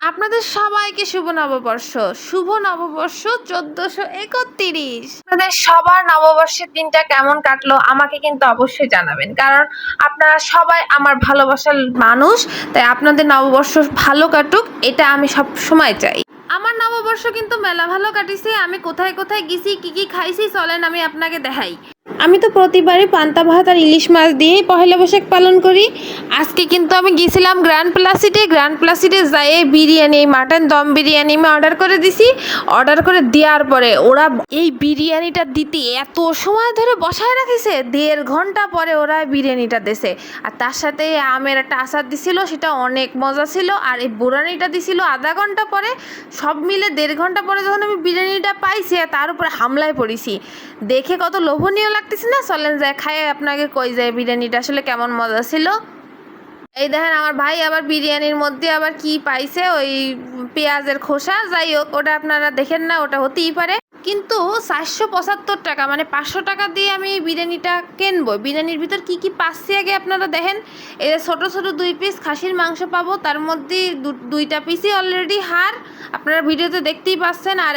আপনাদের সবাইকে শুভ নববর্ষ। শুভ নববর্ষ ১৪৩১। আপনাদের সবার নববর্ষের দিনটা কেমন কাটলো আমাকে কিন্তু অবশ্যই জানাবেন, কারণ আপনারা সবাই আমার ভালোবাসার মানুষ। তাই আপনাদের নববর্ষ ভালো কাটুক, এটা আমি সব সময় চাই। আমার নববর্ষ কিন্তু মেলা ভালো কাটিছে। আমি কোথায় কোথায় গেছি, কি কি খাইছি, চলেন আমি আপনাকে দেখাই। আমি তো প্রতিবারই পান্তা ভাত আর ইলিশ মাছ দিয়েই পহেলা বৈশাখ পালন করি। আজকে কিন্তু আমি গিয়েছিলাম গ্র্যান্ড প্লাসিডে যাই বিরিয়ানি, মাটন দম বিরিয়ানি আমি অর্ডার করে দিছি। অর্ডার করে দেওয়ার পরে ওরা এই বিরিয়ানিটা দিতে এত সময় ধরে বসায় রাখিছে, 1.5 ঘন্টা পরে ওরা বিরিয়ানিটা দিছে। আর তার সাথে আমের একটা আচার দিছিল, সেটা অনেক মজা ছিল। আর এই বোরানিটা দিছিল আধা ঘন্টা পরে। সব মিলে 1.5 ঘন্টা পরে যখন আমি বিরিয়ানিটা পাইছি, তার উপরে হামলায় পড়েছি। দেখে কত লোভনীয় লাগতেছে না? চলেন যায় খাই, আপনাকে কই যায় বিরিয়ানিটা আসলে কেমন মজা ছিল। এই দেখেন আমার ভাই আবার বিরিয়ানির মধ্যে আবার কি পাইছে, ওই পেঁয়াজের খোসা। যাই হোক, ওটা আপনারা দেখেন না, ওটা হতেই পারে। কিন্তু 475 টাকা, মানে 500 টাকা দিয়ে আমি এই বিরিয়ানিটা কিনবো। বিরিয়ানির ভিতর কি কি পাচ্ছি আগে আপনারা দেখেন। এই যে ছোটো ছোটো 2 পিস খাসির মাংস পাবো, তার মধ্যে 2টা পিসই অলরেডি হাড়, আপনারা ভিডিওতে দেখতেই পাচ্ছেন। আর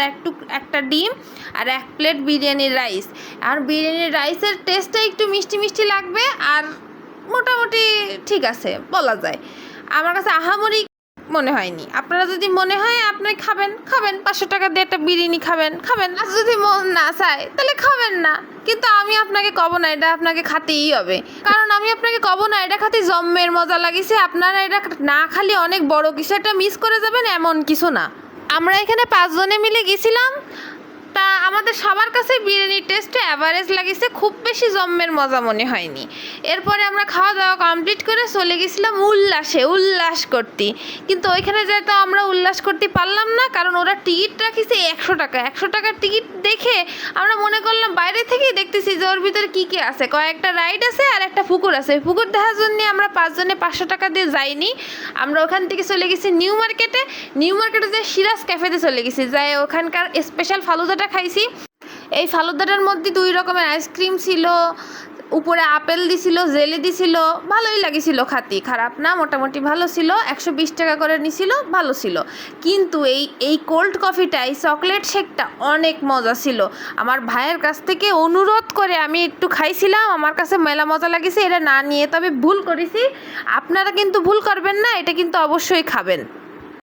একটা ডিম আর 1 প্লেট বিরিয়ানির রাইস। আর বিরিয়ানির রাইসের টেস্টটা একটু মিষ্টি মিষ্টি লাগবে, আর মোটামুটি ঠিক আছে বলা যায়। আমার কাছে আহামরি মনে হয়নি। আপনারা যদি মনে হয় আপনি খাবেন 500 টাকা দিয়ে একটা বিরিয়ানি খাবেন। আর যদি মন না চায় তাহলে খাবেন না। কিন্তু আমি আপনাকে কব না এটা আপনাকে খাতেই হবে, কারণ আমি আপনাকে কব না এটা খাতে জম্মের মজা লাগিছে। আপনারা এটা না খালি অনেক বড় কিছু একটা মিস করে যাবেন, এমন কিছু না। আমরা এখানে 5 জনে মিলে গেছিলাম। তা আমাদের সবার কাছে বিরিয়ানির টেস্টটা অ্যাভারেজ লাগিছে, খুব বেশি জম্মের মজা মনে হয়নি। এরপরে আমরা খাওয়া দাওয়া কমপ্লিট করে চলে গেছিলাম উল্লাস করতে। কিন্তু ওইখানে যাই তো আমরা উল্লাস করতে পারলাম না, কারণ ওরা টিকিট রাখিছে 100 টাকা। 100 টাকার টিকিট দেখে আমরা মনে করলাম বাইরে থেকেই দেখতেছি যে ওর ভিতরে কী কী আছে। কয়েকটা রাইড আছে আর একটা পুকুর আছে। পুকুর দেখার জন্য আমরা 5 জনে 500 টাকা দিয়ে যাইনি। আমরা ওখান থেকে চলে গেছি নিউ মার্কেটে যে সিরাজ ক্যাফেতে চলে গেছি। যাই ওখানকার স্পেশাল ফালুদাটা খাইছি। এই ফালুদাটার মধ্যে 2 রকমের আইসক্রিম ছিল, উপরে আপেল দিছিল, জেলি দিছিল। ভালোই লাগেছিল খাতি, খারাপ না, মোটামুটি ভালো ছিল। 120 টাকা করে নিছিল, ভালো ছিল। কিন্তু এই কোল্ড কফিটা, এই চকলেট শেকটা অনেক মজা ছিল। আমার ভাইয়ের কাছ থেকে অনুরোধ করে আমি একটু খাইছিলাম, আমার কাছে মেলা মজা লাগেছে। এটা না নিয়ে তবে ভুল করেছি। আপনারা কিন্তু ভুল করবেন না, এটা কিন্তু অবশ্যই খাবেন।